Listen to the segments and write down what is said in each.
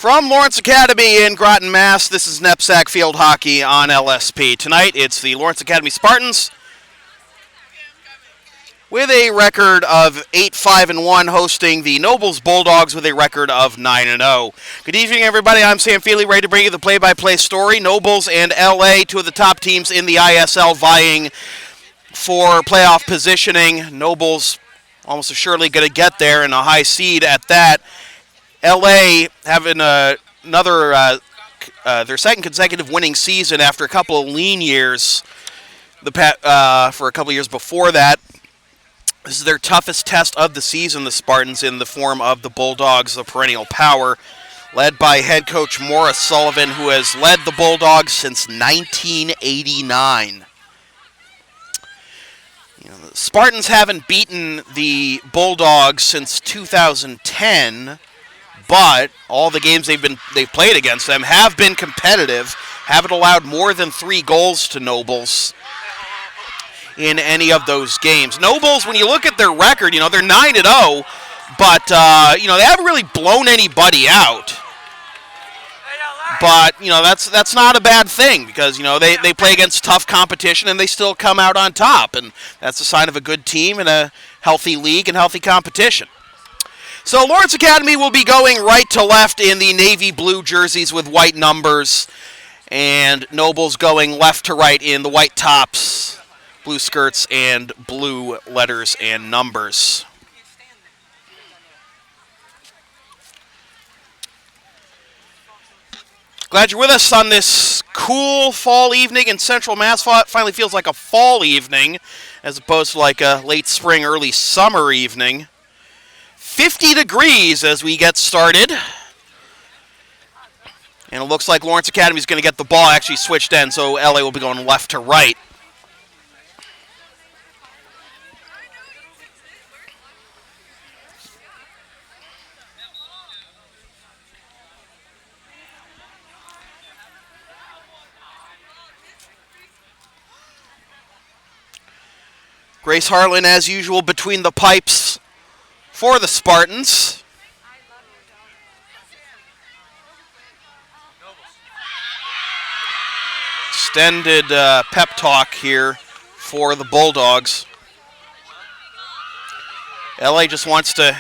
From Lawrence Academy in Groton, Mass., this is NEPSAC Field Hockey on LSP. Tonight, it's the Lawrence Academy Spartans with a record of 8-5-1, hosting the Nobles Bulldogs with a record of 9-0. Good evening, everybody. I'm Sam Feely, ready to bring you the play-by-play story. Nobles and LA, two of the top teams in the ISL, vying for playoff positioning. Nobles almost assuredly going to get there, and a high seed at that. LA having their second consecutive winning season after a couple of lean years for a couple of years before that. This is their toughest test of the season, the Spartans, in the form of the Bulldogs, the perennial power, led by head coach Morris Sullivan, who has led the Bulldogs since 1989. The Spartans haven't beaten the Bulldogs since 2010. But all the games they've played against them have been competitive, haven't allowed more than 3 goals to Nobles in any of those games. Nobles, when you look at their record, they're 9-0, but they haven't really blown anybody out. But that's not a bad thing, because they play against tough competition and they still come out on top, and that's a sign of a good team and a healthy league and healthy competition. So Lawrence Academy will be going right to left in the navy blue jerseys with white numbers, and Nobles going left to right in the white tops, blue skirts, and blue letters and numbers. Glad you're with us on this cool fall evening in Central Mass. Finally feels like a fall evening as opposed to like a late spring, early summer evening. 50 degrees as we get started. And it looks like Lawrence Academy is going to get the ball actually switched in, so LA will be going left to right. Grace Harlan, as usual, between the pipes for the Spartans. Extended pep talk here for the Bulldogs. LA just wants to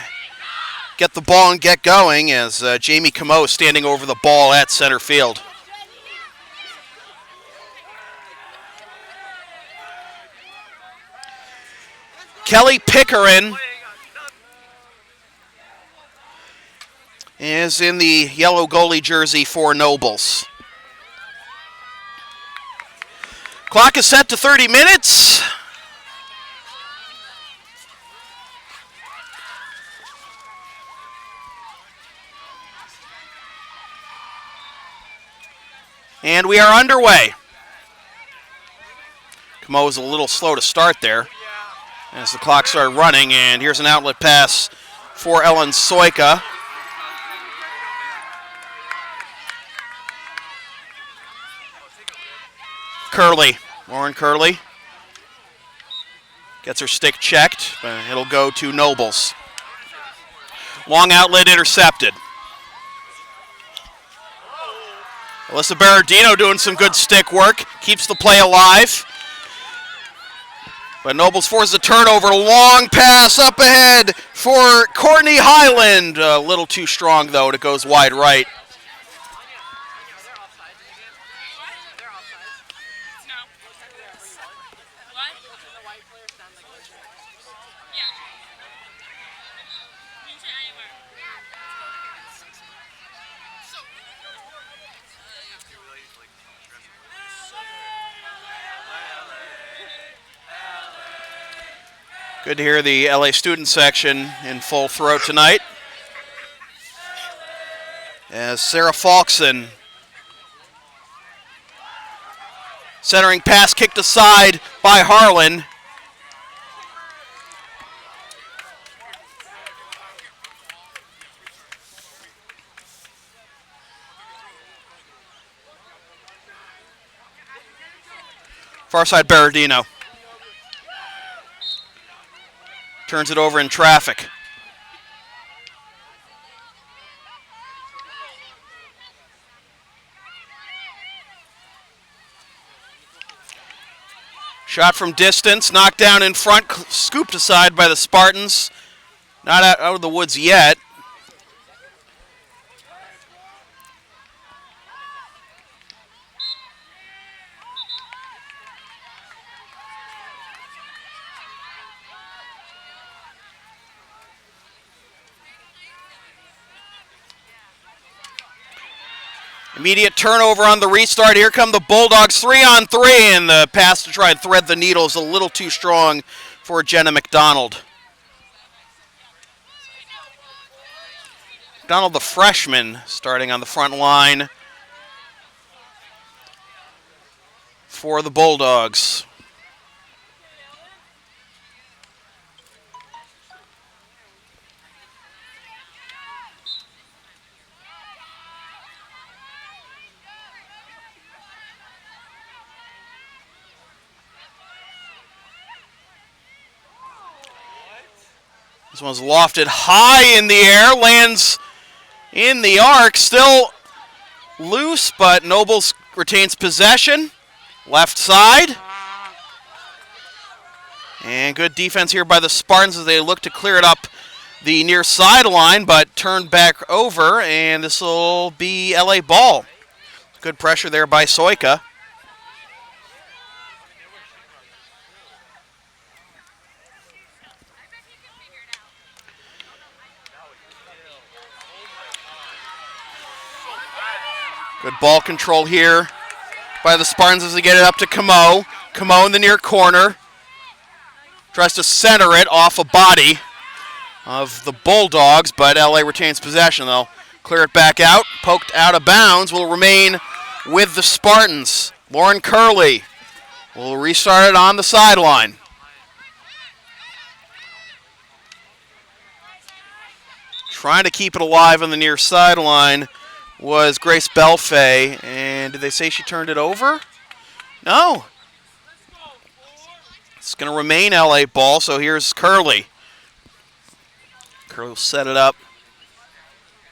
get the ball and get going as Jamie Camo standing over the ball at center field. Kelly Pickering is in the yellow goalie jersey for Nobles. Clock is set to 30 minutes. And we are underway. Camo is a little slow to start there as the clock started running, and here's an outlet pass for Ellen Soika. Lauren Curley gets her stick checked, but it'll go to Nobles. Long outlet intercepted. Alyssa Berardino doing some good stick work, keeps the play alive. But Nobles forces a turnover, long pass up ahead for Courtney Highland. A little too strong, though, and it goes wide right. Good to hear the LA student section in full throat tonight. As Sarah Falkson, centering pass kicked aside by Harlan. Far side Berardino. Turns it over in traffic. Shot from distance, knocked down in front, scooped aside by the Spartans. Not out of the woods yet. Immediate turnover on the restart. Here come the Bulldogs, 3-on-3, and the pass to try and thread the needle is a little too strong for Jenna McDonald. McDonald, the freshman, starting on the front line for the Bulldogs. This one's lofted high in the air, lands in the arc, still loose, but Nobles retains possession. Left side. And good defense here by the Spartans as they look to clear it up the near sideline, but turned back over, and this will be LA ball. Good pressure there by Soika. Good ball control here by the Spartans as they get it up to Camo. Camo in the near corner. Tries to center it off a body of the Bulldogs, but LA retains possession. They'll clear it back out. Poked out of bounds. Will remain with the Spartans. Lauren Curley will restart it on the sideline. Trying to keep it alive on the near sideline was Grace Belfay, and did they say she turned it over? No. It's going to remain LA ball, so here's Curley. Curley will set it up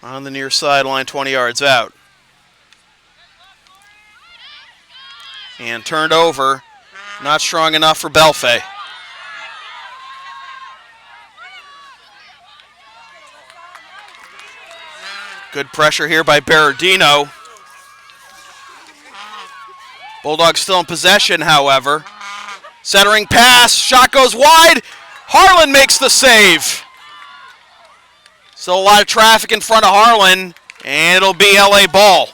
on the near sideline, 20 yards out. And turned over, not strong enough for Belfay. Good pressure here by Berardino. Bulldogs still in possession, however. Centering pass, shot goes wide. Harlan makes the save. Still a lot of traffic in front of Harlan, and it'll be LA ball.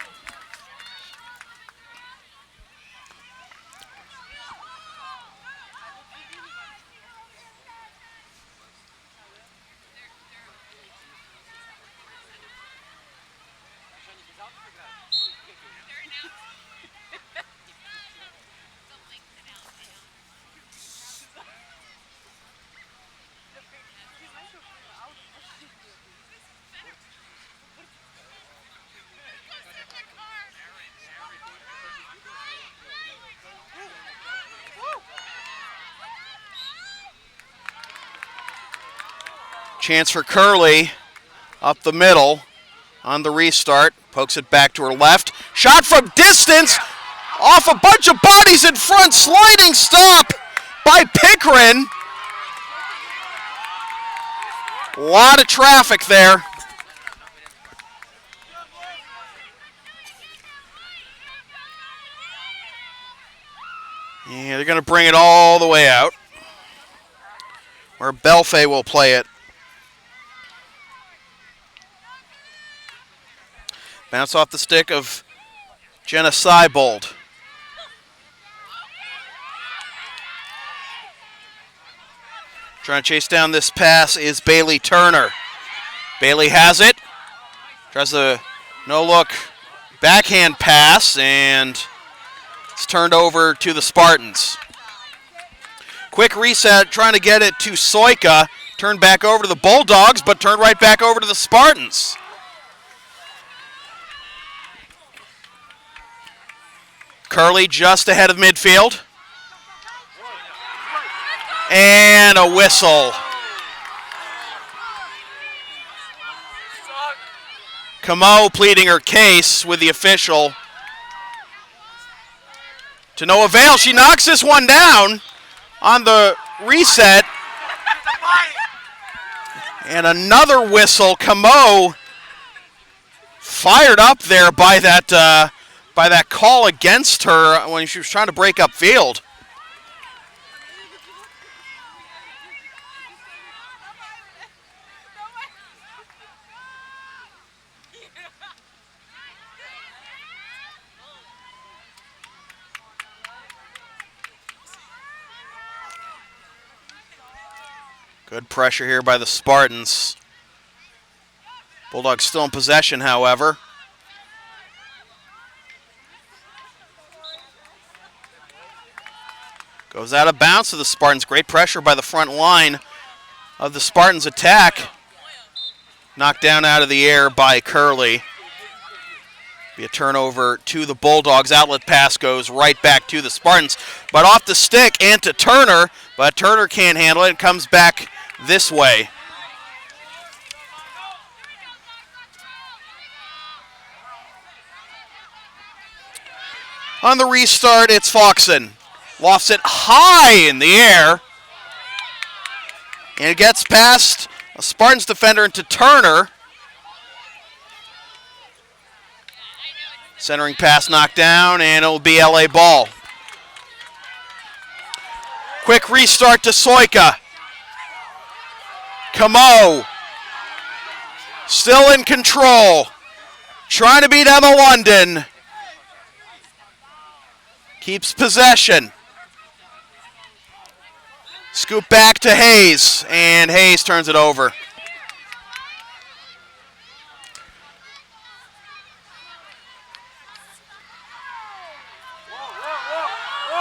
Chance for Curley up the middle on the restart. Pokes it back to her left. Shot from distance off a bunch of bodies in front. Sliding stop by Pickren. A lot of traffic there. Yeah, they're going to bring it all the way out, where Belfay will play it. Bounce off the stick of Jenna Seibold. Trying to chase down this pass is Bailey Turner. Bailey has it. Tries a no-look backhand pass, and it's turned over to the Spartans. Quick reset, trying to get it to Soika. Turned back over to the Bulldogs, but turned right back over to the Spartans. Curley just ahead of midfield. And a whistle. Camo pleading her case with the official. To no avail, she knocks this one down. on the reset. And another whistle. Camo fired up there by that call against her when she was trying to break up field. Good pressure here by the Spartans. Bulldogs still in possession, however. Goes out of bounds to the Spartans. Great pressure by the front line of the Spartans attack. Knocked down out of the air by Curley. Be a turnover to the Bulldogs. Outlet pass goes right back to the Spartans. But off the stick and to Turner. But Turner can't handle it. It comes back this way. On the restart, it's Foxen. Lofts it high in the air. And it gets past a Spartans defender into Turner. Centering pass knocked down, and it'll be LA ball. Quick restart to Soika. Camo still in control. Trying to beat Emma London. Keeps possession. Scoop back to Hayes, and Hayes turns it over.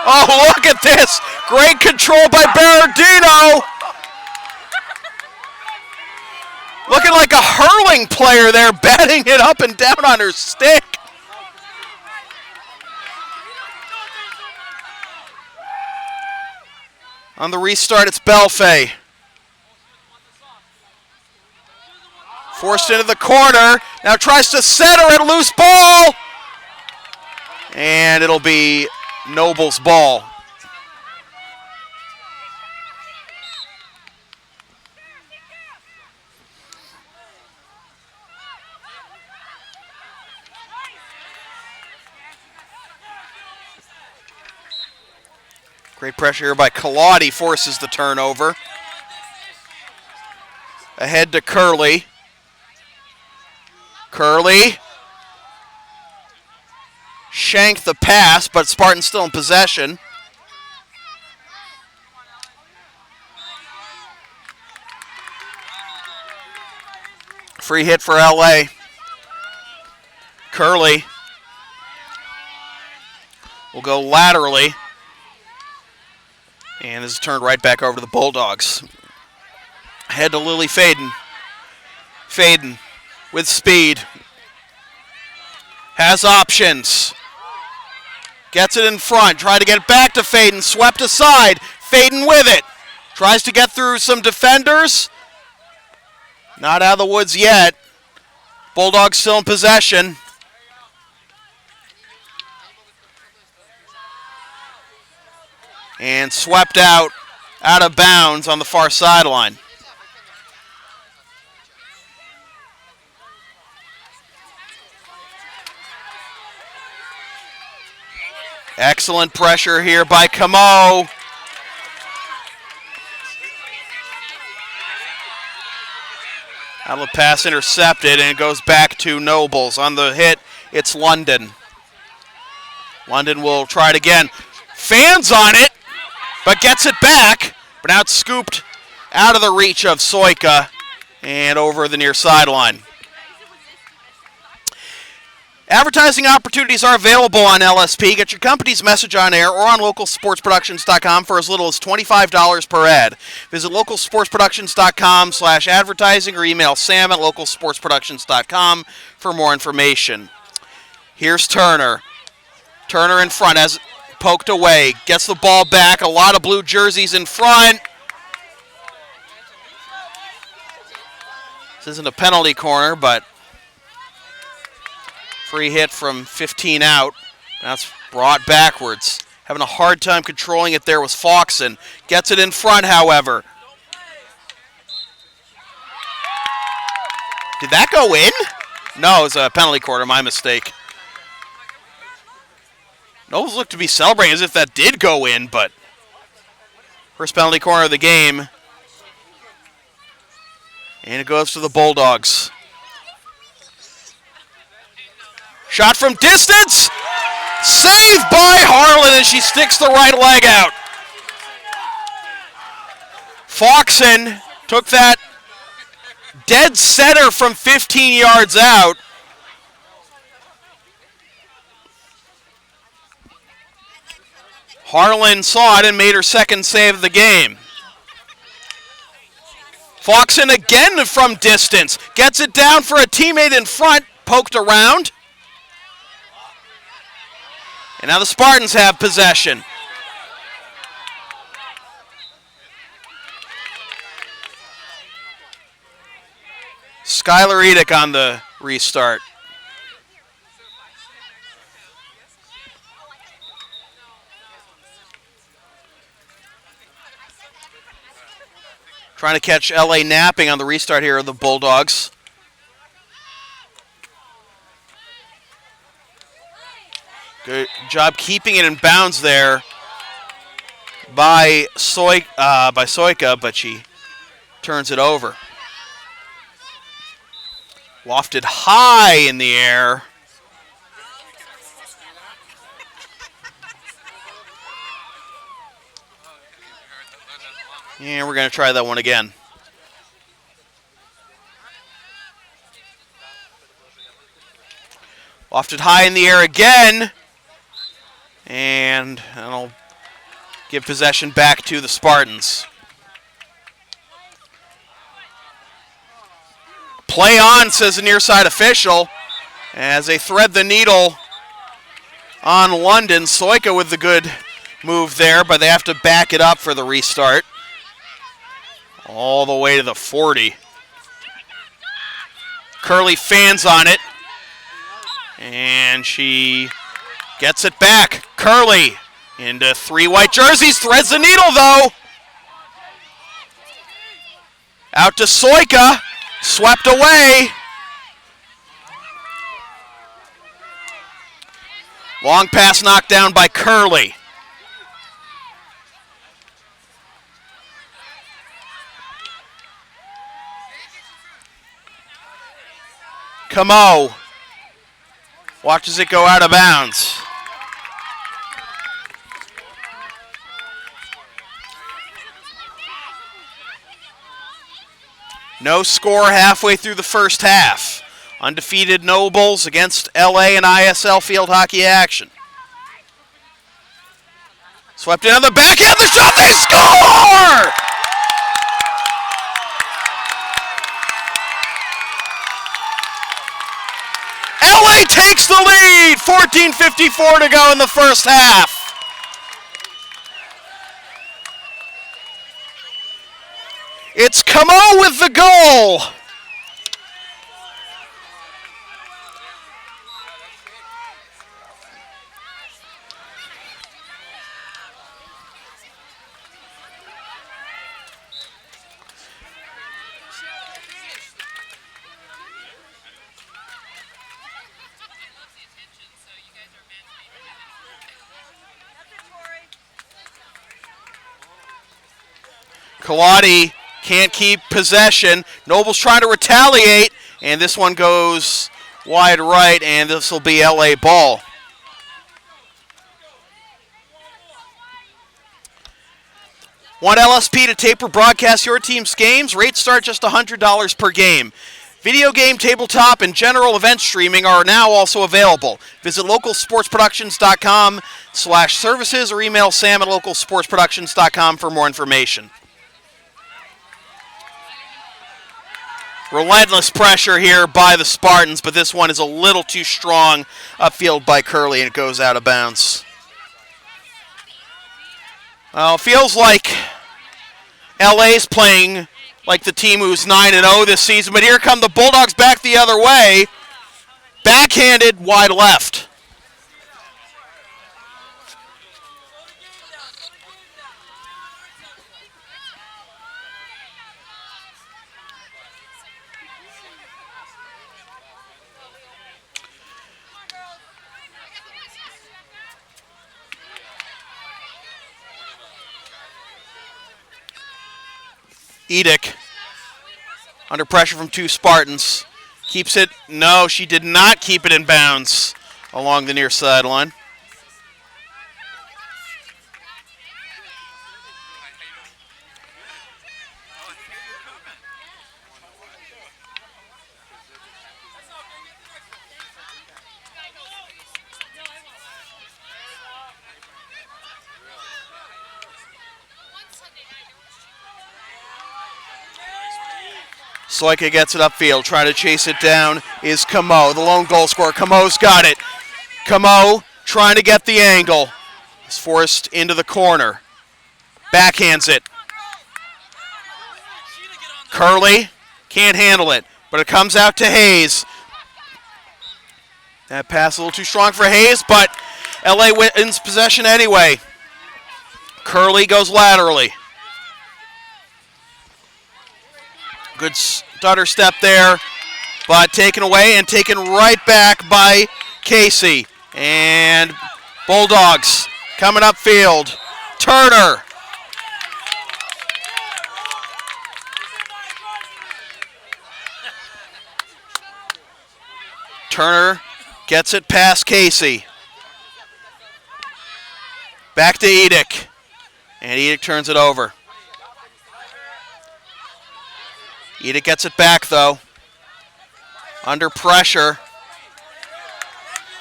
Oh, look at this. Great control by Berardino. Looking like a hurling player there, batting it up and down on her stick. On the restart, it's Belfay. Forced into the corner. Now tries to center it, loose ball. And it'll be Noble's ball. Great pressure here by Kaladi, forces the turnover. Ahead to Curley. Curley. Shanked the pass, but Spartans still in possession. Free hit for LA. Curley will go laterally. And this is turned right back over to the Bulldogs. Head to Lily Faden. Faden with speed. Has options. Gets it in front. Try to get it back to Faden. Swept aside. Faden with it. Tries to get through some defenders. Not out of the woods yet. Bulldogs still in possession. And swept out of bounds on the far sideline. Excellent pressure here by Camo. Outlet pass intercepted, and it goes back to Nobles. On the hit, it's London. London will try it again. Fans on it, but gets it back. But now it's scooped out of the reach of Soika and over the near sideline. Advertising opportunities are available on LSP. Get your company's message on air or on localsportsproductions.com for as little as $25 per ad. Visit localsportsproductions.com/advertising or email sam@localsportsproductions.com for more information. Here's Turner. Turner in front, has poked away, gets the ball back. A lot of blue jerseys in front. This isn't a penalty corner, but free hit from 15 out. That's brought backwards. Having a hard time controlling it there was Foxen. Gets it in front, however. Did that go in? No, it was a penalty corner, my mistake. Nobles looked to be celebrating as if that did go in, but first penalty corner of the game. And it goes to the Bulldogs. Shot from distance! Saved by Harlan as she sticks the right leg out. Foxen took that dead center from 15 yards out. Harlan saw it and made her second save of the game. Foxen again from distance. Gets it down for a teammate in front. Poked around. And now the Spartans have possession. Skylar Edick on the restart. Trying to catch LA napping on the restart here of the Bulldogs. Good job keeping it in bounds there by Soika, but she turns it over. Lofted high in the air. And we're going to try that one again. Lofted high in the air again. And that'll give possession back to the Spartans. Play on, says the near side official, as they thread the needle on London. Soika with the good move there, but they have to back it up for the restart. All the way to the 40. Curley fans on it, and she gets it back. Curley into 3 white jerseys, threads the needle though. Out to Soika, swept away. Long pass knocked down by Curley. Camo watches it go out of bounds. No score halfway through the first half. Undefeated Nobles against LA in ISL field hockey action. Swept in on the backhand, the shot, they score! LA takes the lead, 14:54 to go in the first half. It's Camo with the goal. Kaladi can't keep possession. Noble's trying to retaliate, and this one goes wide right, and this will be LA ball. Want LSP to tape or broadcast your team's games? Rates start just $100 per game. Video game, tabletop, and general event streaming are now also available. Visit localsportsproductions.com/services or email sam@localsportsproductions.com for more information. Relentless pressure here by the Spartans, but this one is a little too strong upfield by Curley, and it goes out of bounds. Well, it feels like LA's playing like the team who's 9-0 this season, but here come the Bulldogs back the other way. Backhanded, wide left. Edick, under pressure from two Spartans, keeps it. No, she did not keep it in bounds along the near sideline. Soika gets it upfield, trying to chase it down is Camo, the lone goal scorer. Camo's got it. Camo trying to get the angle. Is forced into the corner. Backhands it. Curley can't handle it, but it comes out to Hayes. That pass a little too strong for Hayes, but LA wins possession anyway. Curley goes laterally. Good stutter step there, but taken away and taken right back by Casey. And Bulldogs coming upfield. Turner. Turner gets it past Casey. Back to Edick. And Edick turns it over. Edick gets it back, though. Under pressure.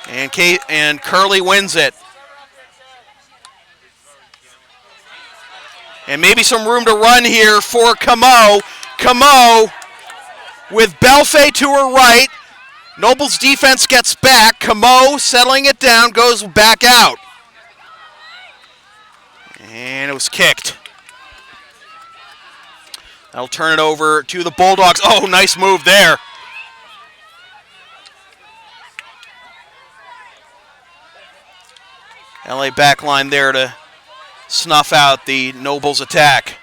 And Curley wins it. And maybe some room to run here for Camo. Camo with Belfay to her right. Noble's defense gets back. Camo settling it down, goes back out. And it was kicked. That'll turn it over to the Bulldogs. Oh, nice move there. LA backline there to snuff out the Nobles attack.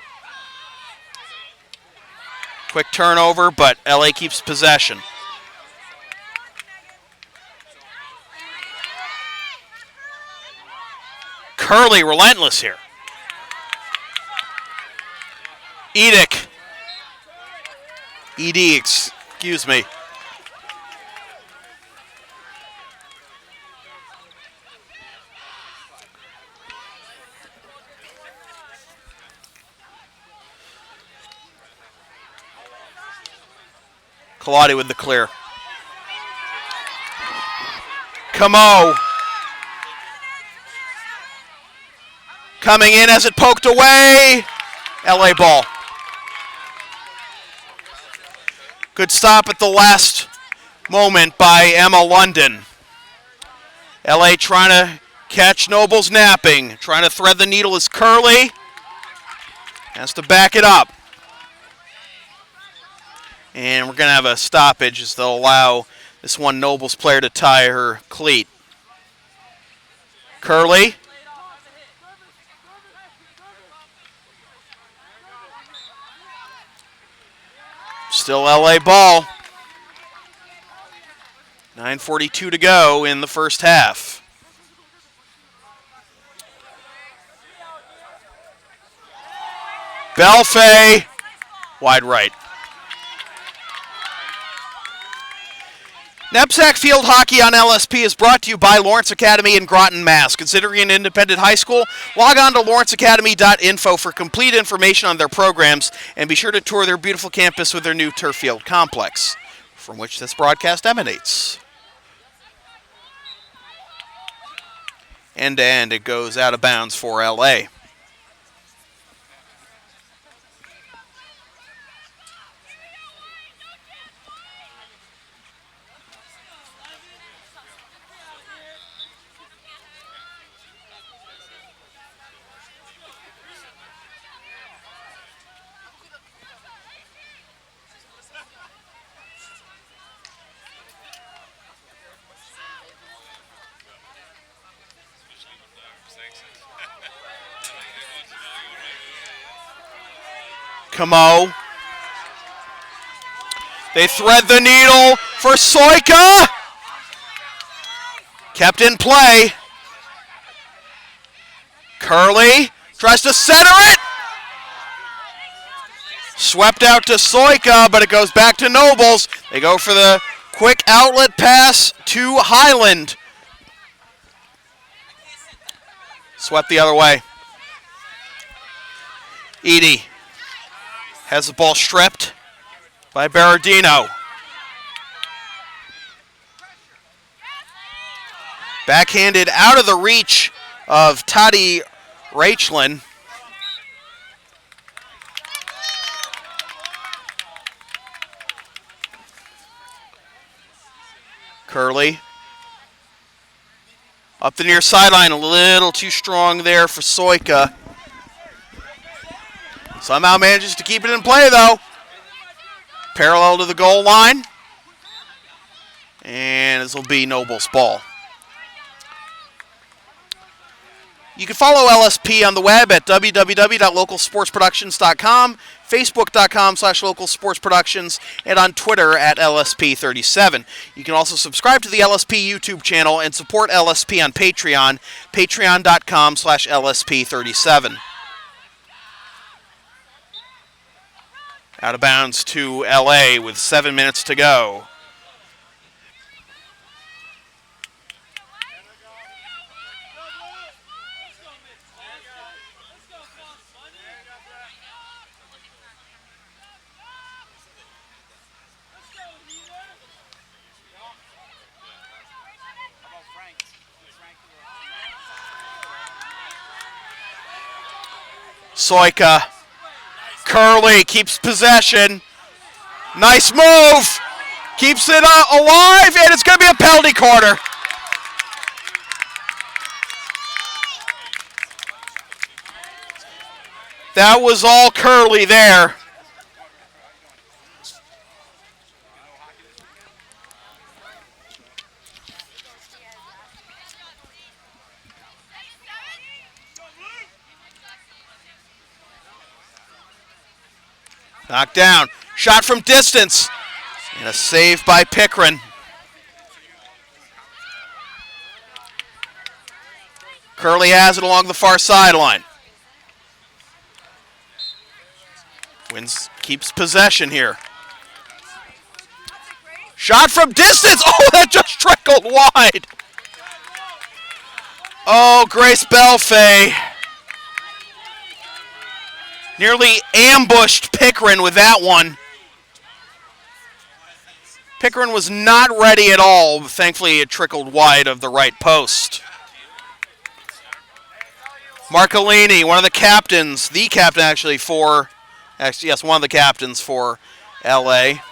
Quick turnover, but LA keeps possession. Curley relentless here. Edick. Excuse me. Kaladi with the clear. Camo. Coming in as it poked away. LA ball. Good stop at the last moment by Emma London. LA trying to catch Nobles napping. Trying to thread the needle is Curley. Has to back it up. And we're going to have a stoppage as they'll allow this one Nobles player to tie her cleat. Curley. Still LA ball. 9:42 to go in the first half. Belfay. Wide right. NEPSAC Field Hockey on LSP is brought to you by Lawrence Academy in Groton, Mass. Considering an independent high school? Log on to lawrenceacademy.info for complete information on their programs, and be sure to tour their beautiful campus with their new turf field complex, from which this broadcast emanates. End to end, it goes out of bounds for LA. Camo. They thread the needle for Soika. Kept in play. Curley tries to center it. Swept out to Soika, but it goes back to Nobles. They go for the quick outlet pass to Highland. Swept the other way. Edie has the ball stripped by Berardino. Backhanded out of the reach of Toddy Rachlin. Curley up the near sideline, a little too strong there for Soika. Somehow manages to keep it in play, though. Parallel to the goal line. And this will be Noble's ball. You can follow LSP on the web at www.localsportsproductions.com, facebook.com/localsportsproductions, and on Twitter at LSP37. You can also subscribe to the LSP YouTube channel and support LSP on Patreon, patreon.com/LSP37. Out of bounds to LA with 7 minutes to go. Soika. Curley keeps possession. Nice move. Keeps it alive, and it's going to be a penalty corner. That was all Curley there. Knocked down. Shot from distance. And a save by Pickren. Curley has it along the far sideline. Keeps possession here. Shot from distance. Oh, that just trickled wide. Oh, Grace Belfay. Nearly ambushed Pickren with that one. Pickren was not ready at all. Thankfully, it trickled wide of the right post. Marcolini, one of the captains, the captain actually for, yes, one of the captains for LA.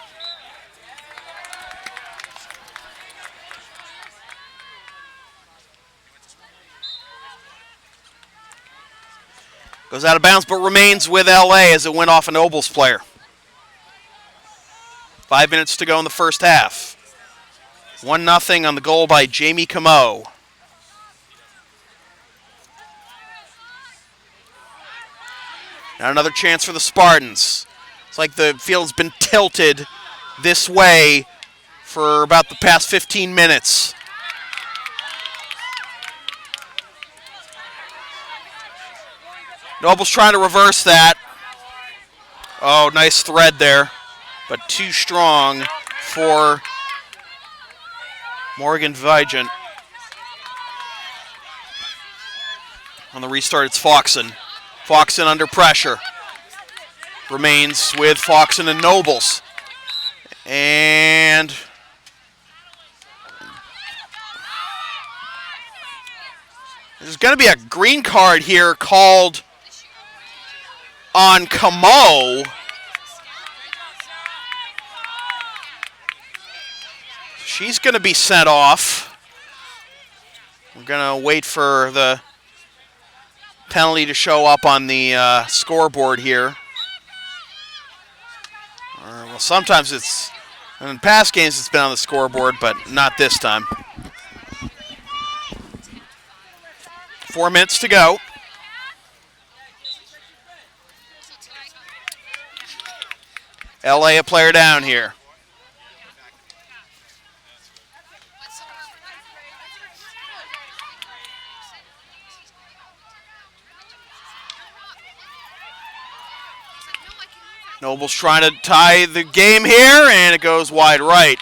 Goes out of bounds, but remains with LA as it went off a Nobles player. 5 minutes to go in the first half. 1-0 on the goal by Jamie Camo. Now another chance for the Spartans. It's like the field's been tilted this way for about the past 15 minutes. Noble's trying to reverse that. Oh, nice thread there, but too strong for Morgan Vigent. On the restart, it's Faxon. Faxon under pressure. Remains with Faxon and Nobles. And there's going to be a green card here called on Camo. She's going to be sent off. We're going to wait for the penalty to show up on the scoreboard here. Well, sometimes it's, in past games it's been on the scoreboard, but not this time. 4 minutes to go. LA a player down here. Noble's trying to tie the game here, and it goes wide right.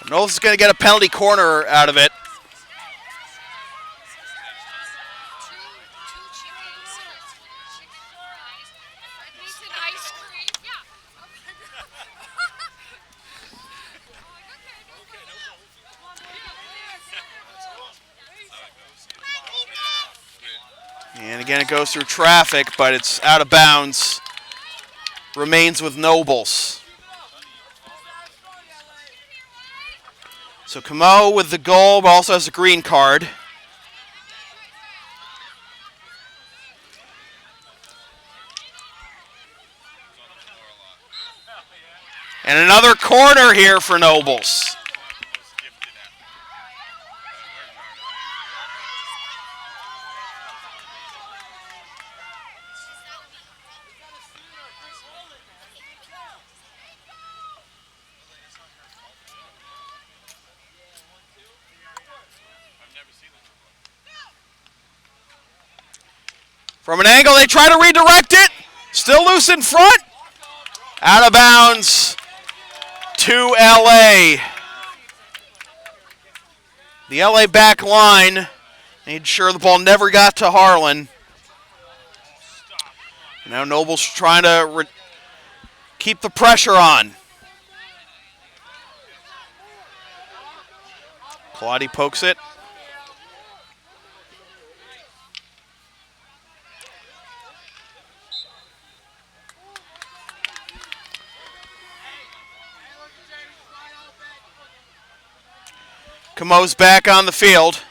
Nobles is going to get a penalty corner out of it. And again, it goes through traffic, but it's out of bounds. Remains with Nobles. So Camo with the goal, but also has a green card. And another corner here for Nobles. From an angle, they try to redirect it. Still loose in front. Out of bounds to LA. The LA back line made sure the ball never got to Harlan. Now Noble's trying to keep the pressure on. Kaladi pokes it. Camo's back on the field.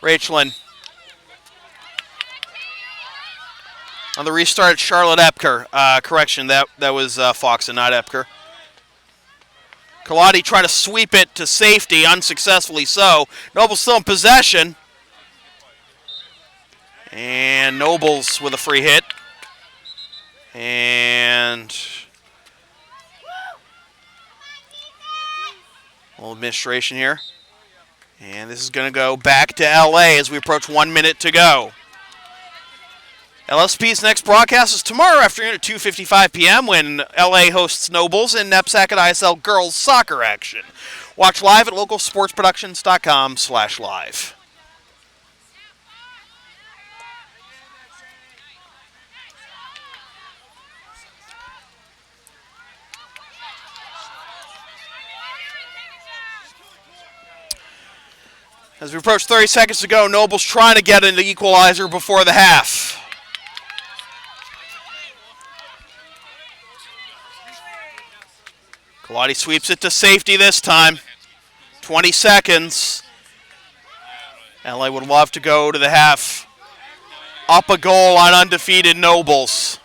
Rachelin. On the restart, Charlotte Epker. Correction, that was Foxen, not Epker. Kaladi trying to sweep it to safety, unsuccessfully so. Noble still in possession. And Nobles with a free hit. And a little administration here. And this is going to go back to LA as we approach 1 minute to go. LSP's next broadcast is tomorrow afternoon at 2:55 p.m. when LA hosts Nobles in NEPSAC and ISL girls soccer action. Watch live at localsportsproductions.com/live. As we approach 30 seconds to go, Noble's trying to get an equalizer before the half. Kaladi sweeps it to safety this time. 20 seconds. LA would love to go to the half. Up a goal on undefeated Nobles.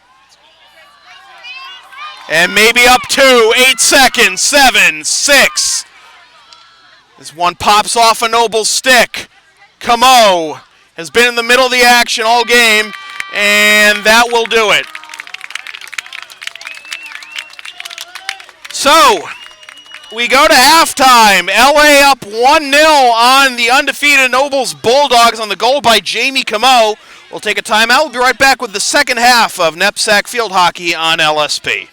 And maybe up 2. 8 seconds. 7, 6. This one pops off a Noble's stick. Camo has been in the middle of the action all game, and that will do it. So, we go to halftime. LA up 1-0 on the undefeated Nobles Bulldogs on the goal by Jamie Camo. We'll take a timeout. We'll be right back with the second half of NEPSAC Field Hockey on LSP.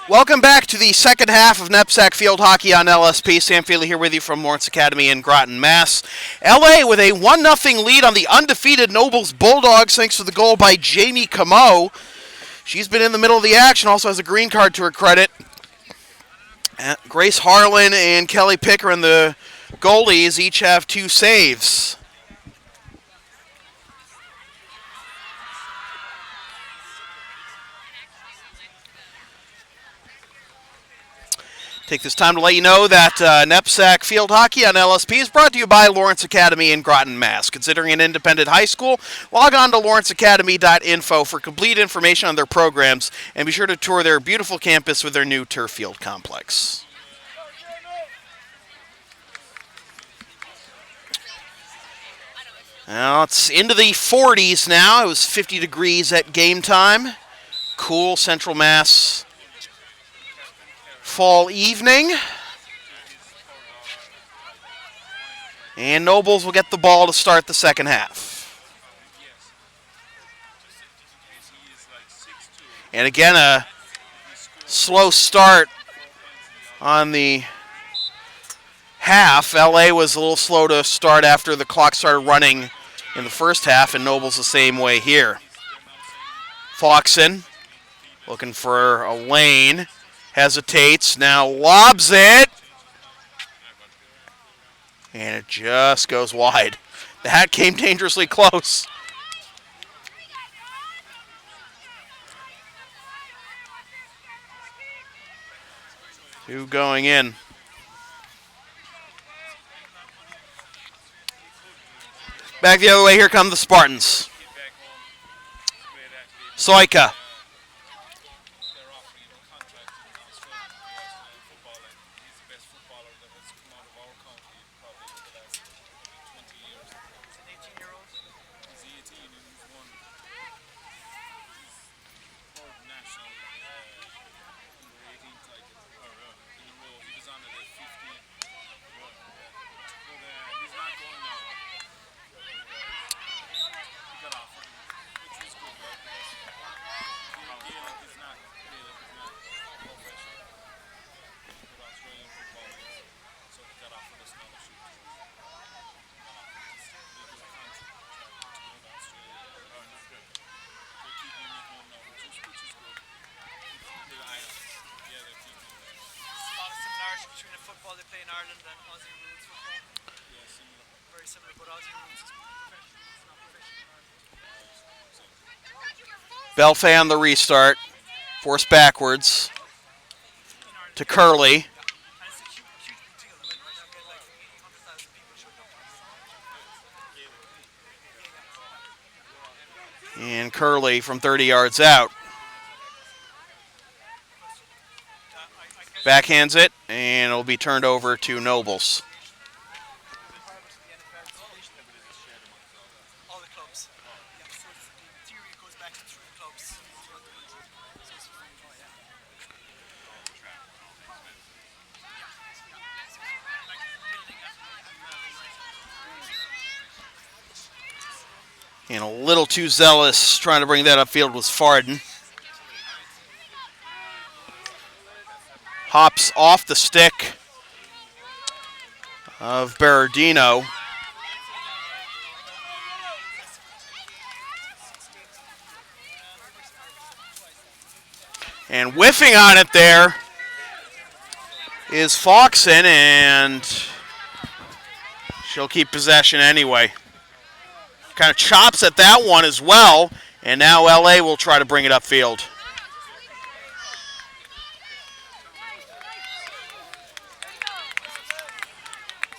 Welcome back to the second half of NEPSAC Field Hockey on LSP. Sam Feely here with you from Lawrence Academy in Groton, Mass. LA with a 1-0 lead on the undefeated Nobles Bulldogs thanks to the goal by Jamie Camo. She's been in the middle of the action, also has a green card to her credit. Grace Harlan and Kelly Pickering, the goalies, each have 2 saves. Take this time to let you know that NEPSAC Field Hockey on LSP is brought to you by Lawrence Academy in Groton, Mass. Considering an independent high school, log on to lawrenceacademy.info for complete information on their programs, and be sure to tour their beautiful campus with their new turf field complex. Now it's into the 40s now. It was 50 degrees at game time. Cool Central Mass fall evening. And Nobles will get the ball to start the second half. And again, a slow start on the half. LA was a little slow to start after the clock started running in the first half, and Nobles the same way here. Foxen looking for a lane. Hesitates, now lobs it. And it just goes wide. That came dangerously close. Two going in. Back the other way, here come the Spartans. Soika. Between the football they play in Ireland and Aussie rules football. Yeah, similar. Very similar, but Aussie rules is not professional. Belfay on the restart. Forced backwards to Curley. And Curley from 30 yards out. Backhands it, and it'll be turned over to Nobles. And a little too zealous trying to bring that upfield was Farden. Hops off the stick of Berardino. And whiffing on it there is Foxen, and she'll keep possession anyway. Kind of chops at that one as well, and now LA will try to bring it upfield.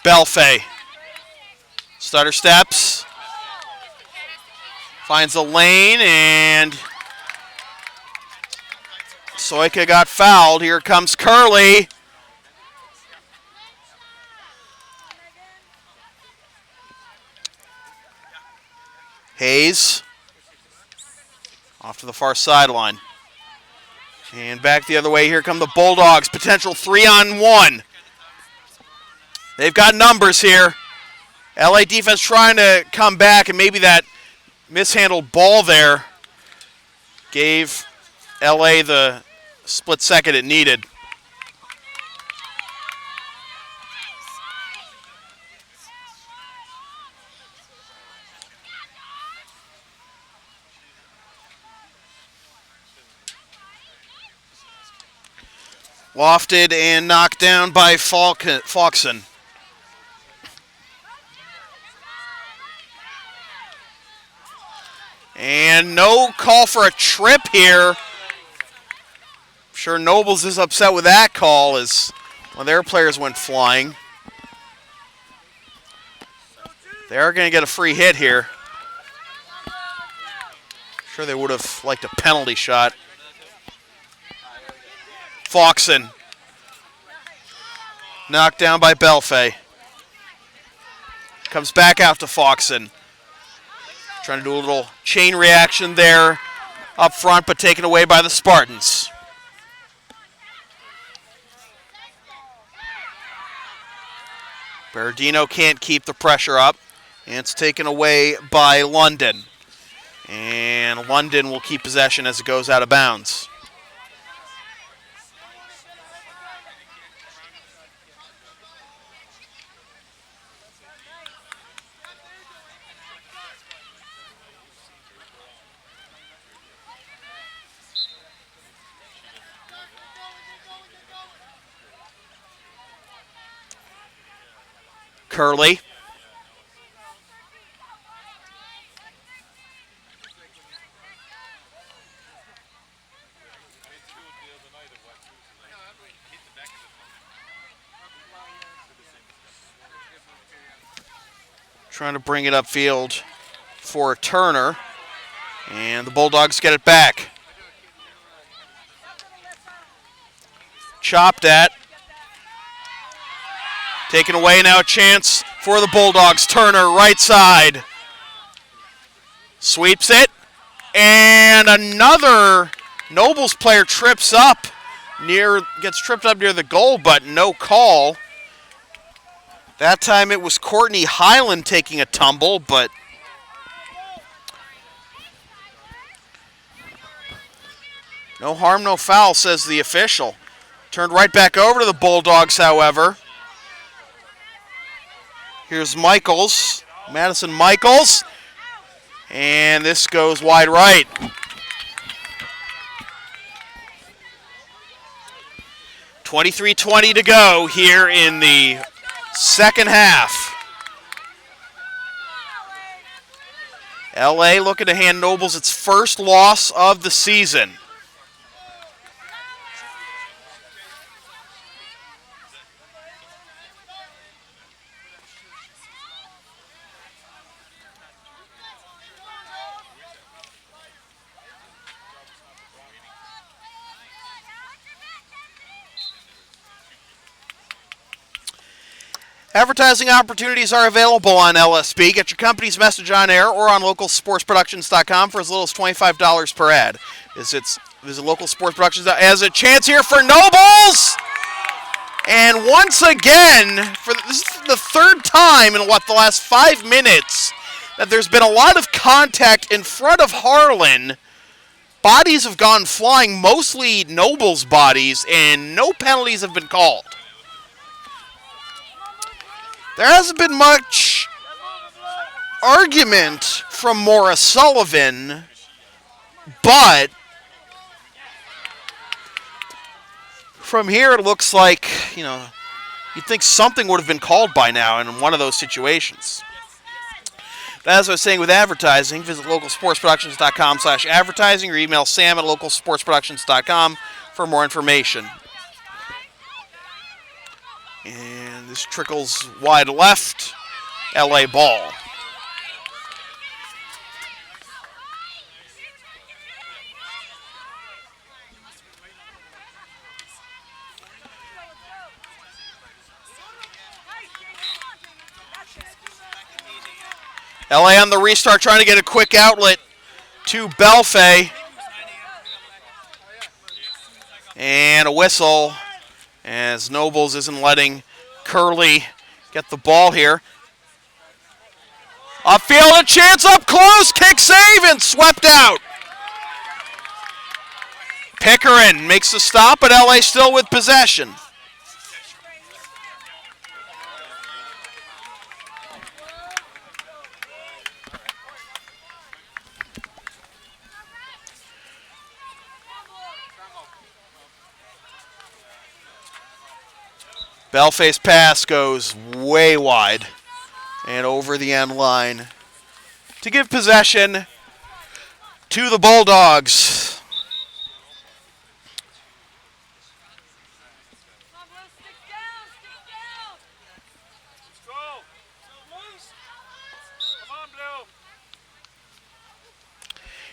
Belfay. Stutter steps. Finds a lane, and Soika got fouled. Here comes Curley. Hayes off to the far sideline. And back the other way, here come the Bulldogs. Potential 3-on-1. They've got numbers here. LA defense trying to come back, and maybe that mishandled ball there gave LA the split second it needed. Lofted and knocked down by Faulkson. And no call for a trip here. I'm sure Nobles is upset with that call as one of their players went flying. They're going to get a free hit here. Sure they would have liked a penalty shot. Faulkson. Knocked down by Belfay. Comes back out to Faulkson. Trying to do a little chain reaction there up front, but taken away by the Spartans. Berardino can't keep the pressure up, and it's taken away by London. And London will keep possession as it goes out of bounds. Curley. Trying to bring it upfield for Turner. And the Bulldogs get it back. Chopped at. Taken away now, a chance for the Bulldogs. Turner, right side. Sweeps it. And another Nobles player trips up gets tripped up near the goal, but no call. That time it was Courtney Highland taking a tumble, but no harm, no foul, says the official. Turned right back over to the Bulldogs, however. Here's Michaels, Madison Michaels, and this goes wide right. .23:20 to go here in the second half. LA looking to hand Nobles its first loss of the season. Advertising opportunities are available on LSP. Get your company's message on air or on localsportsproductions.com for as little as $25 per ad. Visit localsportsproductions. As a chance here for Nobles! And once again, this is the third time in the last 5 minutes that there's been a lot of contact in front of Harlan. Bodies have gone flying, mostly Nobles bodies, and no penalties have been called. There hasn't been much argument from Maura Sullivan, but from here it looks like, you'd think something would have been called by now in one of those situations. But as I was saying with advertising, visit localsportsproductions.com/advertising or email Sam at localsportsproductions.com for more information. And this trickles wide left, LA ball. LA on the restart, trying to get a quick outlet to Belfay. And a whistle, as Nobles isn't letting Curley get the ball here. Upfield, a chance up close, kick save, and swept out. Pickering makes the stop, but LA still with possession. Belfay's pass goes way wide and over the end line to give possession to the Bulldogs.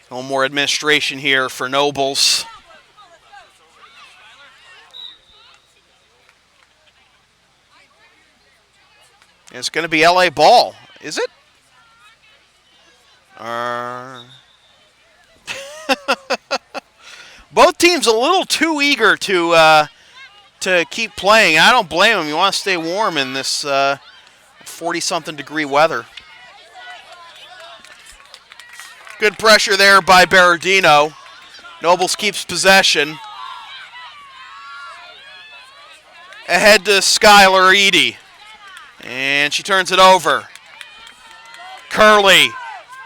No more administration here for Nobles. It's going to be LA ball, is it? Both teams a little too eager to keep playing. I don't blame them. You want to stay warm in this 40-something degree weather. Good pressure there by Berardino. Nobles keeps possession. Ahead to Skylar Eady. And she turns it over. Curley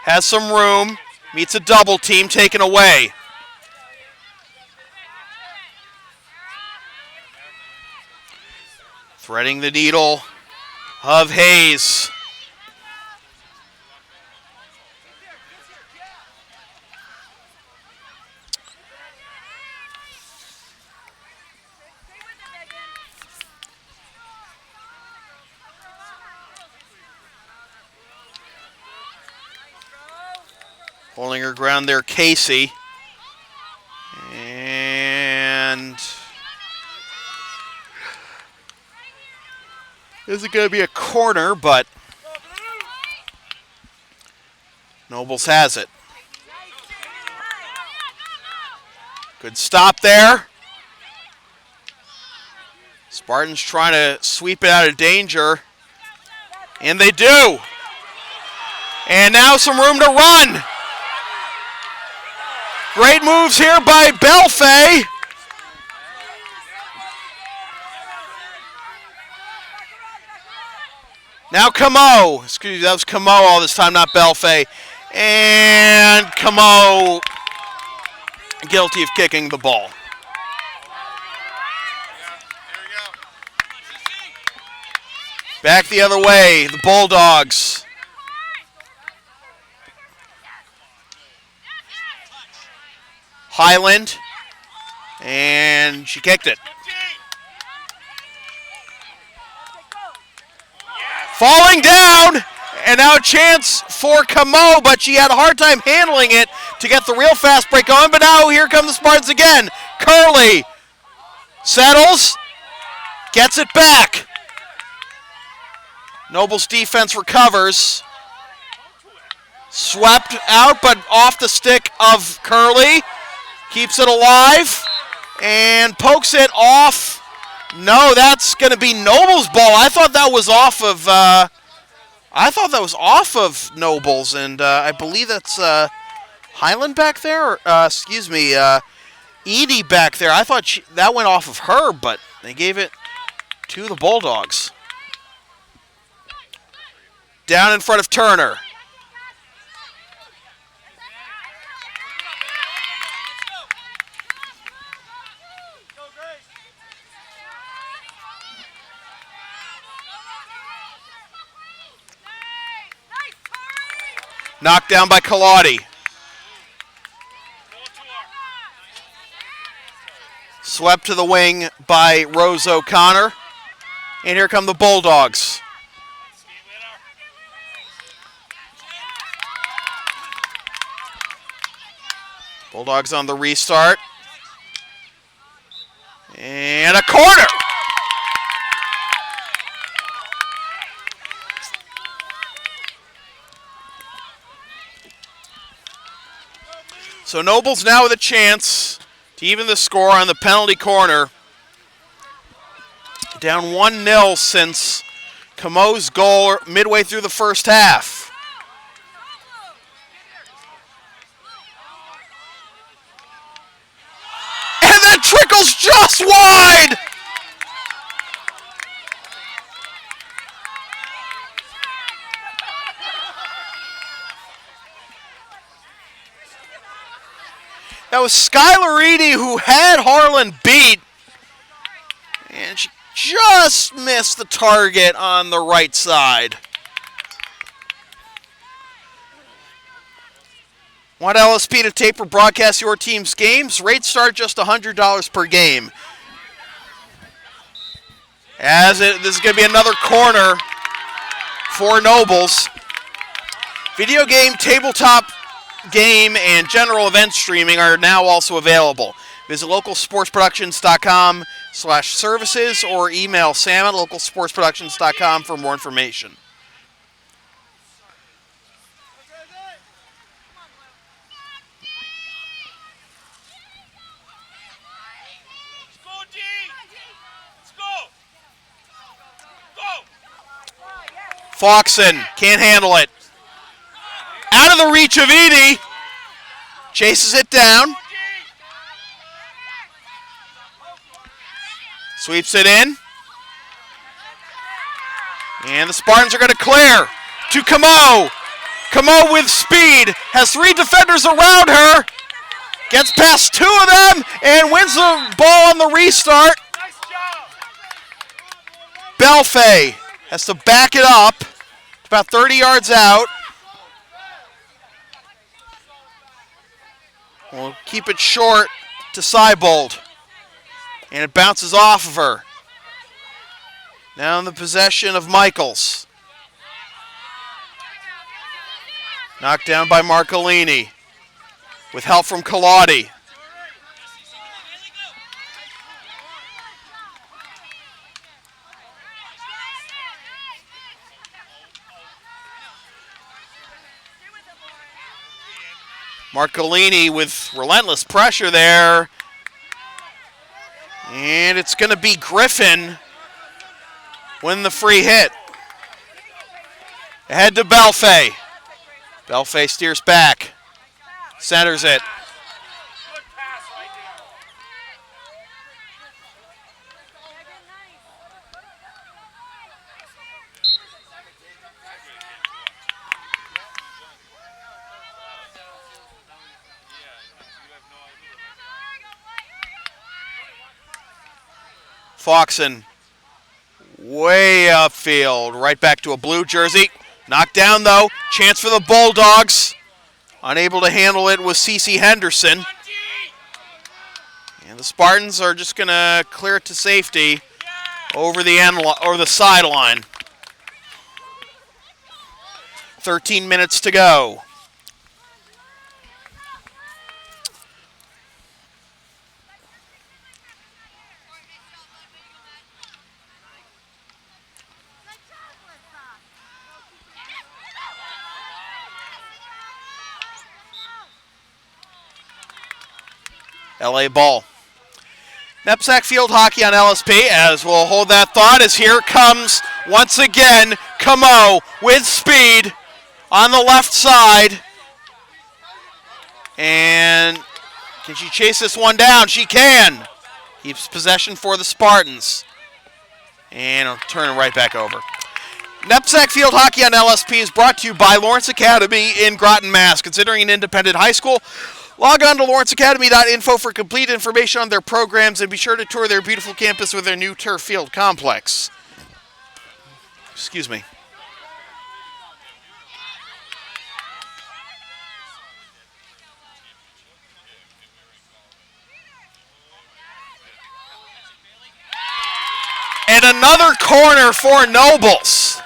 has some room. Meets a double team taken away. Threading the needle of Hayes. Holding her ground there, Casey. And this is going to be a corner, but Nobles has it. Good stop there. Spartans trying to sweep it out of danger. And they do. And now some room to run. Great moves here by Belfay. Now Camo. Excuse me, that was Camo all this time, not Belfay. And Camo guilty of kicking the ball. Back the other way, the Bulldogs. Highland, and she kicked it. Falling down, and now a chance for Camo, but she had a hard time handling it to get the real fast break on, but now here come the Spartans again. Curley settles, gets it back. Noble's defense recovers. Swept out, but off the stick of Curley. Keeps it alive and pokes it off. No, that's going to be Noble's ball. I thought that was off of Nobles, and I believe that's Highland back there. Edie back there. I thought that went off of her, but they gave it to the Bulldogs. Down in front of Turner. Knocked down by Kaladi. Swept to the wing by Rose O'Connor. And here come the Bulldogs. Bulldogs on the restart. And a corner! So Nobles now with a chance to even the score on the penalty corner. Down 1-0 since Camo's goal midway through the first half. it trickles just wide. That was Skylar Eady who had Harlan beat. And she just missed the target on the right side. Want LSP to tape or broadcast your team's games? Rates start just $100 per game. This is going to be another corner for Nobles. Video game, tabletop game, and general event streaming are now also available. Visit localsportsproductions.com/services or email Sam at localsportsproductions.com for more information. Foxon can't handle it. Out of the reach of Edie. Chases it down. Sweeps it in. And the Spartans are going to clear to Camo. Camo with speed. Has 3 defenders around her. Gets past 2 of them and wins the ball on the restart. Belfay has to back it up. About 30 yards out. We'll keep it short to Seibold. And it bounces off of her. Now in the possession of Michaels. Knocked down by Marcolini. With help from Colautti. Marcolini with relentless pressure there. And it's going to be Griffin win the free hit. Ahead to Belfay. Belfay steers back. Centers it. Foxon way upfield, right back to a blue jersey. Knocked down though, chance for the Bulldogs. Unable to handle it was Cece Henderson. And the Spartans are just going to clear it to safety over the end or the sideline. 13 minutes to go. LA ball. NEPSAC field hockey on LSP, as we'll hold that thought, as here comes once again Camo with speed on the left side. And can she chase this one down? She can. Keeps possession for the Spartans. And I'll turn it right back over. NEPSAC field hockey on LSP is brought to you by Lawrence Academy in Groton, Mass. Considering an independent high school, log on to lawrenceacademy.info for complete information on their programs and be sure to tour their beautiful campus with their new turf field complex. Excuse me. And another corner for Nobles.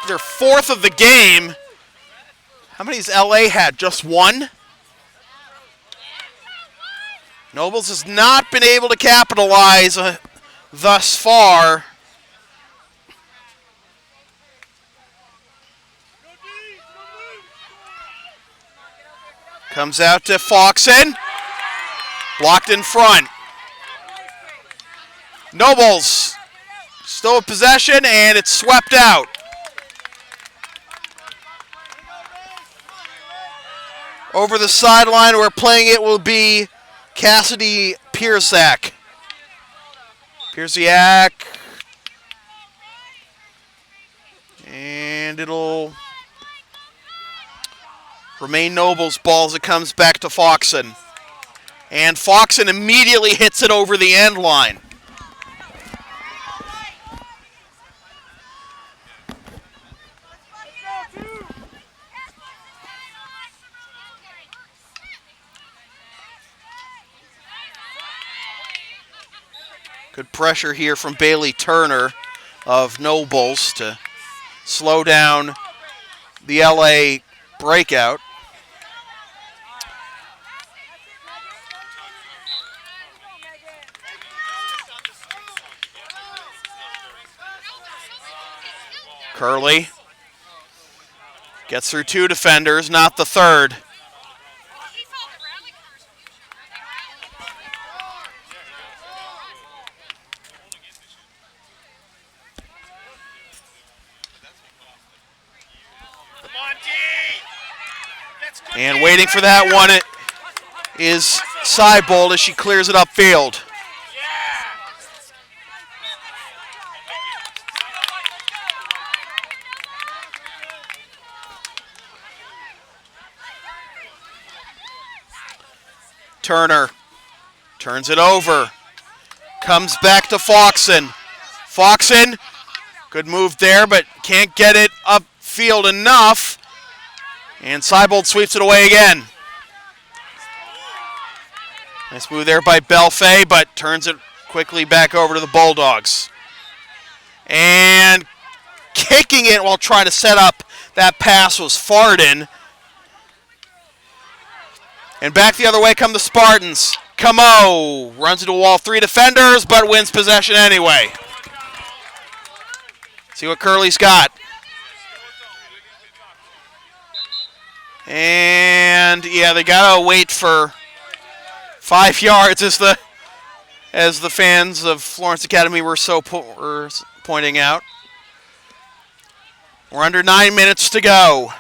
Their 4th of the game. How many has LA had? Just 1? Nobles has not been able to capitalize thus far. Comes out to Foxon. Blocked in front. Nobles still in possession, and it's swept out. Over the sideline where playing it will be Cassidy Pierzak. Pierzak. And it'll remain Noble's ball as it comes back to Foxen. And Foxen immediately hits it over the end line. Good pressure here from Bailey Turner of Nobles to slow down the LA breakout. Curley gets through two defenders, not the third. And waiting for that one is Seibold as she clears it upfield. Turner turns it over. Comes back to Foxen. Foxen, good move there, but can't get it upfield enough. And Seibold sweeps it away again. Nice move there by Belfay, but turns it quickly back over to the Bulldogs. And kicking it while trying to set up that pass was Farden. And back the other way come the Spartans. Camo runs into a wall, three defenders, but wins possession anyway. See what Curley's got. And yeah, they gotta wait for 5 yards as the fans of Florence Academy were pointing out. We're under 9 minutes to go.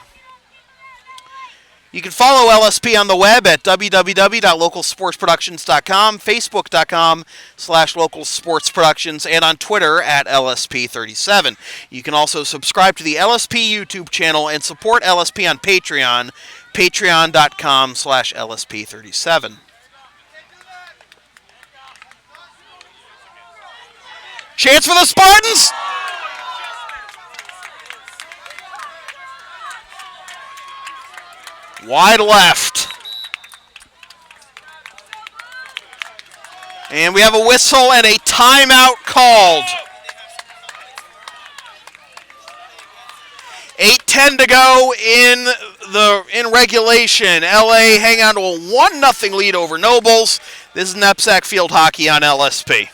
You can follow LSP on the web at www.localsportsproductions.com, facebook.com/localsportsproductions, and on Twitter at LSP37. You can also subscribe to the LSP YouTube channel and support LSP on Patreon, patreon.com/LSP37. Chance for the Spartans! Wide left. And we have a whistle and a timeout called. 8:10 to go in regulation. LA hang on to a 1-0 lead over Nobles. This is NEPSAC Field Hockey on LSP.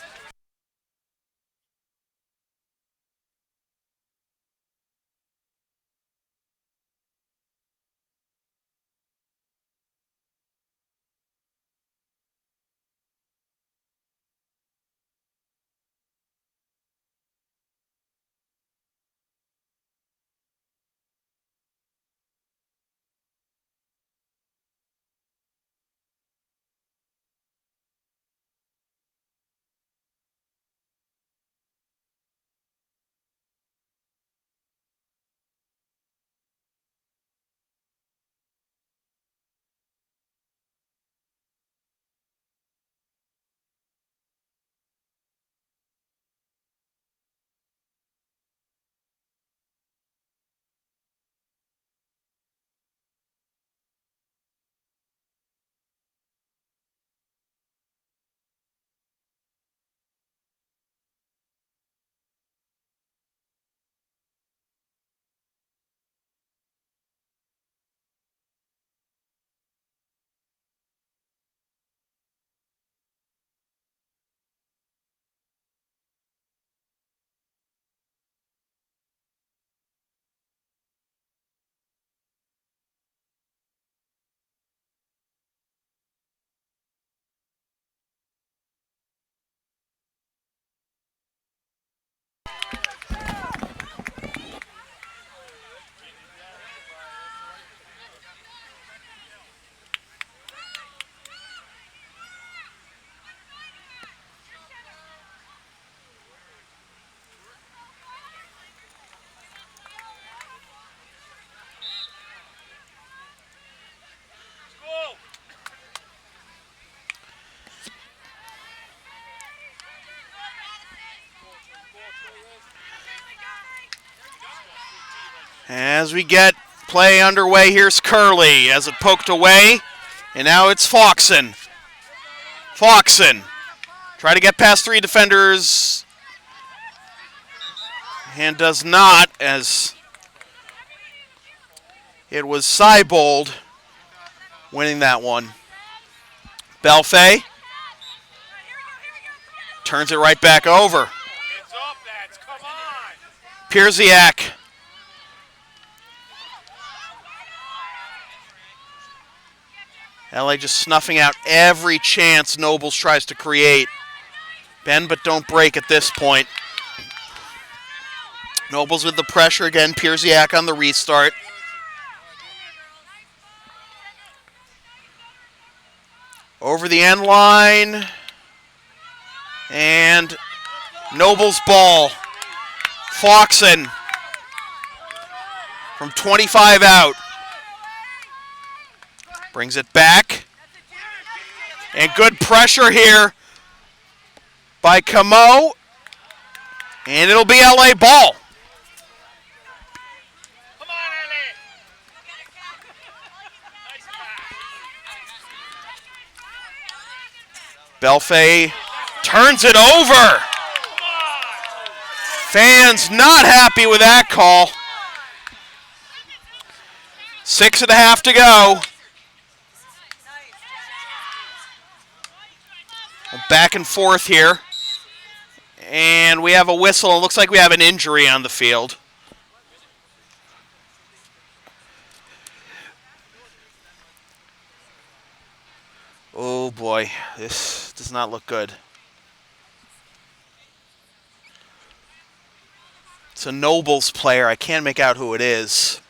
As we get play underway, here's Curley as it poked away. And now it's Foxen. Foxen. Try to get past 3 defenders. And does not, as it was Seibold winning that one. Belfay turns it right back over. Pierziak. LA just snuffing out every chance Nobles tries to create. Bend but don't break at this point. Nobles with the pressure again. Pierziak on the restart. Over the end line. And Nobles ball. Foxen from 25 out. Brings it back. And good pressure here by Camo. And it'll be LA ball. Belfay turns it over. Fans not happy with that call. 6.5 to go. Back and forth here. And we have a whistle. It looks like we have an injury on the field. Oh boy, this does not look good. It's a Nobles player. I can't make out who it is.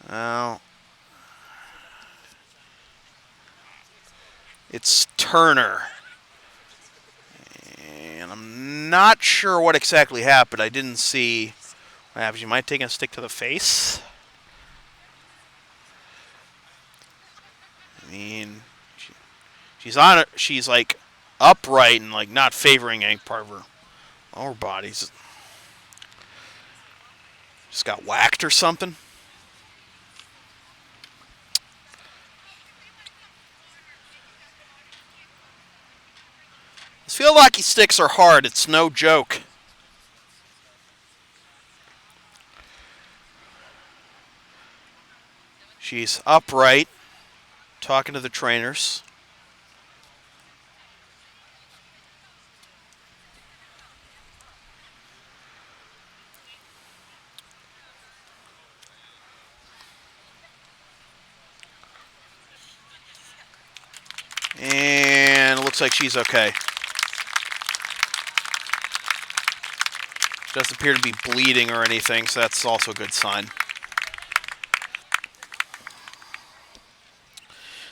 Well, it's Turner. And I'm not sure what exactly happened. I didn't see what happened. You might take a stick to the face. I mean, she's like upright and like not favoring any part of her lower body. Just got whacked or something. These field hockey sticks are hard. It's no joke. She's upright, talking to the trainers. And it looks like she's okay. Doesn't appear to be bleeding or anything, so that's also a good sign.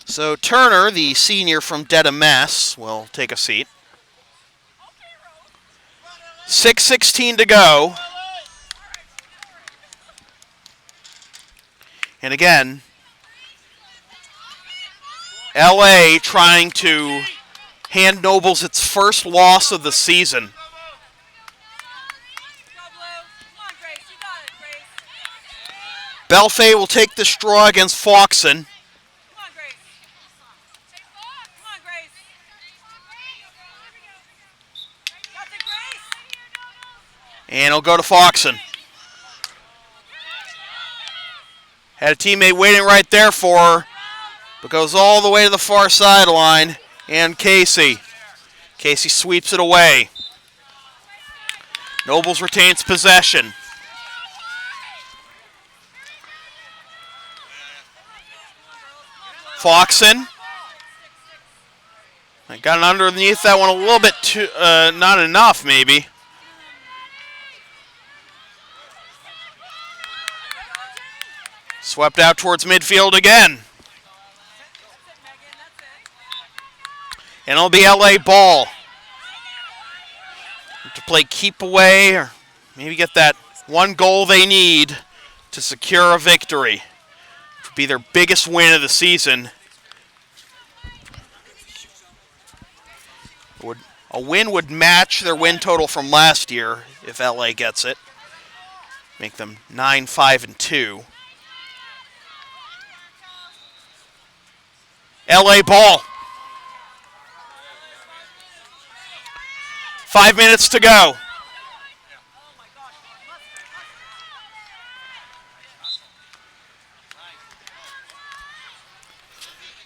So Turner, the senior from Dedham, Mass, will take a seat. 6:16 to go. And again, LA trying to hand Nobles its first loss of the season. Belfay will take this draw against Foxen. And it'll go to Foxen. Had a teammate waiting right there for her, but goes all the way to the far sideline. And Casey sweeps it away. Nobles retains possession. Foxen. I got underneath that one a little bit too, not enough maybe. Swept out towards midfield again. And it'll be LA ball. To play keep away or maybe get that one goal they need to secure a victory. It would be their biggest win of the season. It would A win would match their win total from last year if LA gets it. Make them 9-5-2. LA ball. 5 minutes to go.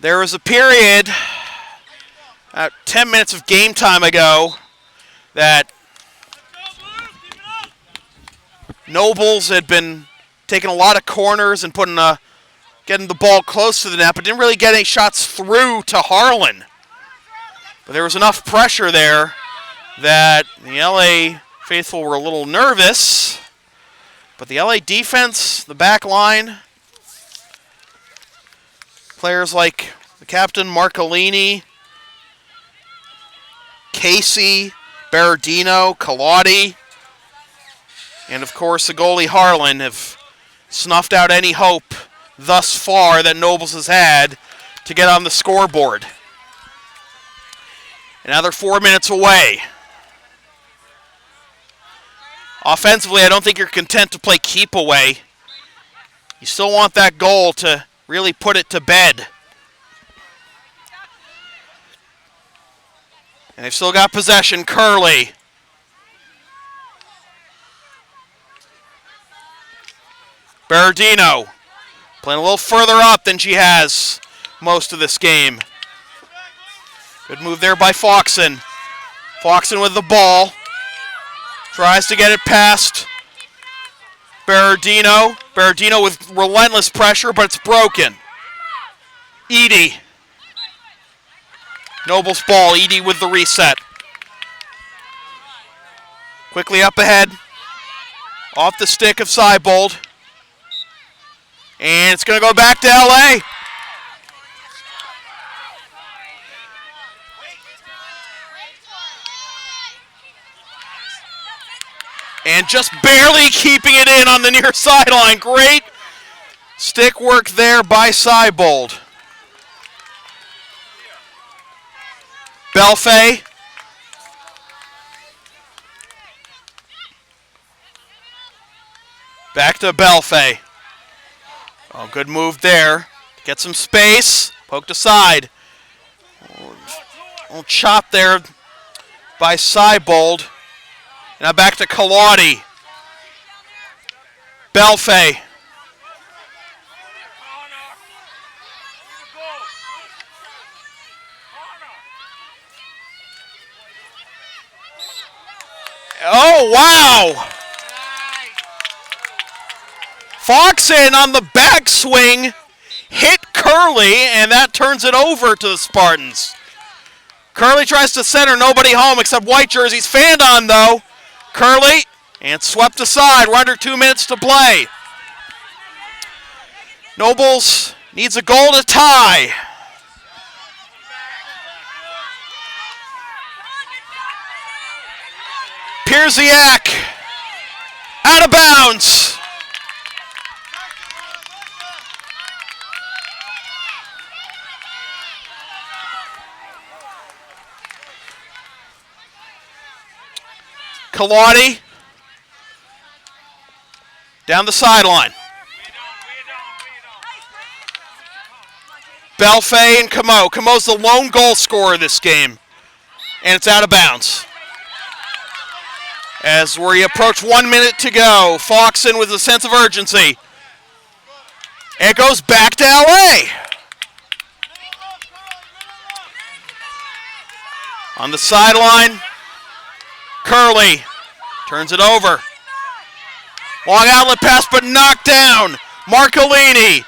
There was a period, 10 minutes of game time ago, that Nobles had been taking a lot of corners and getting the ball close to the net, but didn't really get any shots through to Harlan. But there was enough pressure there that the LA faithful were a little nervous. But the LA defense, the back line, players like the captain, Marcolini, Casey, Berardino, Colautti, and of course the goalie Harlan have snuffed out any hope thus far that Nobles has had to get on the scoreboard. Another 4 minutes away. Offensively, I don't think you're content to play keep away. You still want that goal to really put it to bed. And they've still got possession. Curley. Berardino playing a little further up than she has most of this game. Good move there by Foxen. Foxen with the ball. Tries to get it past Berardino. Berardino with relentless pressure, but it's broken. Edie. Noble's ball. Edie with the reset. Quickly up ahead. Off the stick of Seibold. And it's going to go back to LA. And just barely keeping it in on the near sideline. Great stick work there by Seibold. Belfay. Back to Belfay. Oh, good move there. Get some space. Poked aside. Little chop there by Seibold. Now back to Colautti. Belfay. Oh, wow. Foxen on the backswing hit Curley, and that turns it over to the Spartans. Curley tries to center, nobody home except white jerseys. Fanned on, though. Curley, and swept aside. We're under 2 minutes to play. Nobles needs a goal to tie. Pierziak out of bounds. Colautti down the sideline. Belfay and Camo. Camo's the lone goal scorer this game. And it's out of bounds. As we approach 1 minute to go, Foxen with a sense of urgency. It goes back to LA. On the sideline, Curley turns it over. Long outlet pass, but knocked down. Marcolini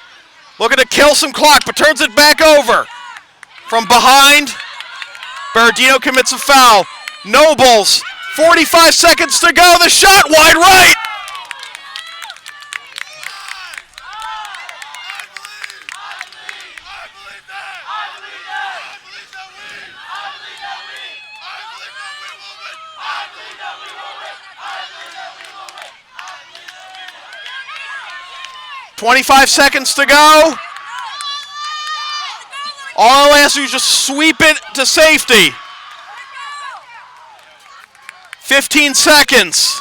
looking to kill some clock, but turns it back over. From behind, Berardino commits a foul. Nobles, 45 seconds to go. The shot wide right. .25 seconds to go. All has to do is just sweep it to safety. 15 seconds.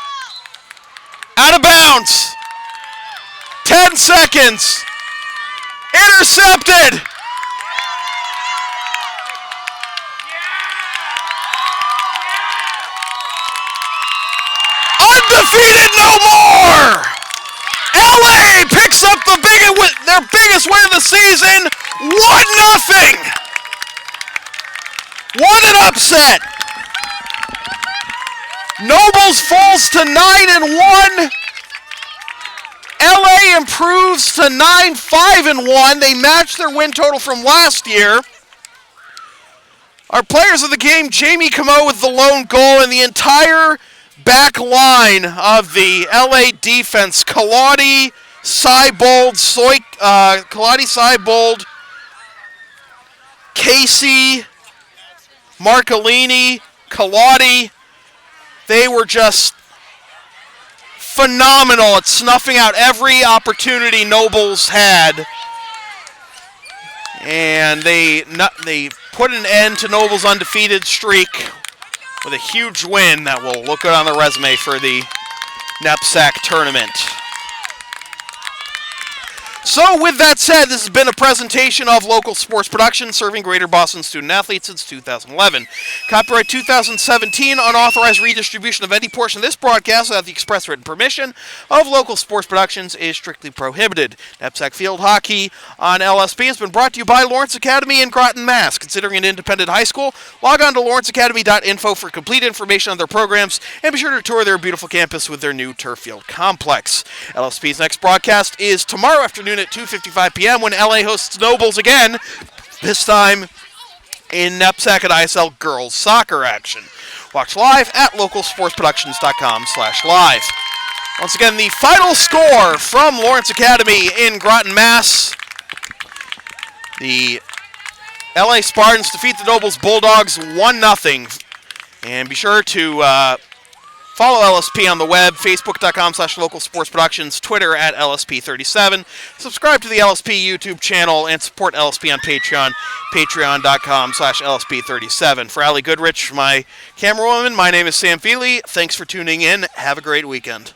Out of bounds. 10 seconds. Intercepted. Undefeated no more. LA picks up their biggest win of the season. 1-0. What an upset. Nobles falls to 9-1. LA improves to 9-5-1. They match their win total from last year. Our players of the game, Jamie Camo with the lone goal, and the entire back line of the LA defense, Kaladi, Seibold, Casey, Marcolini, Kaladi. They were just phenomenal at snuffing out every opportunity Nobles had. And they put an end to Nobles' undefeated streak with a huge win that will look good on the resume for the NEPSAC tournament. So with that said, this has been a presentation of Local Sports Production serving Greater Boston student athletes since 2011. Copyright 2017, unauthorized redistribution of any portion of this broadcast without the express written permission of Local Sports Productions is strictly prohibited. NEPSAC Field Hockey on LSP has been brought to you by Lawrence Academy in Groton, Mass. Considering an independent high school, log on to lawrenceacademy.info for complete information on their programs and be sure to tour their beautiful campus with their new turf field complex. LSP's next broadcast is tomorrow afternoon at 2:55 p.m. when LA hosts Nobles again, this time in NEPSAC and ISL girls soccer action. Watch live at localsportsproductions.com/live. Once again, the final score from Lawrence Academy in Groton, Mass. The LA Spartans defeat the Nobles Bulldogs 1-0. And be sure to follow LSP on the web, facebook.com/localsportsproductions, Twitter at LSP37. Subscribe to the LSP YouTube channel and support LSP on Patreon, patreon.com/LSP37. For Ali Goodrich, my camerawoman, my name is Sam Feely. Thanks for tuning in. Have a great weekend.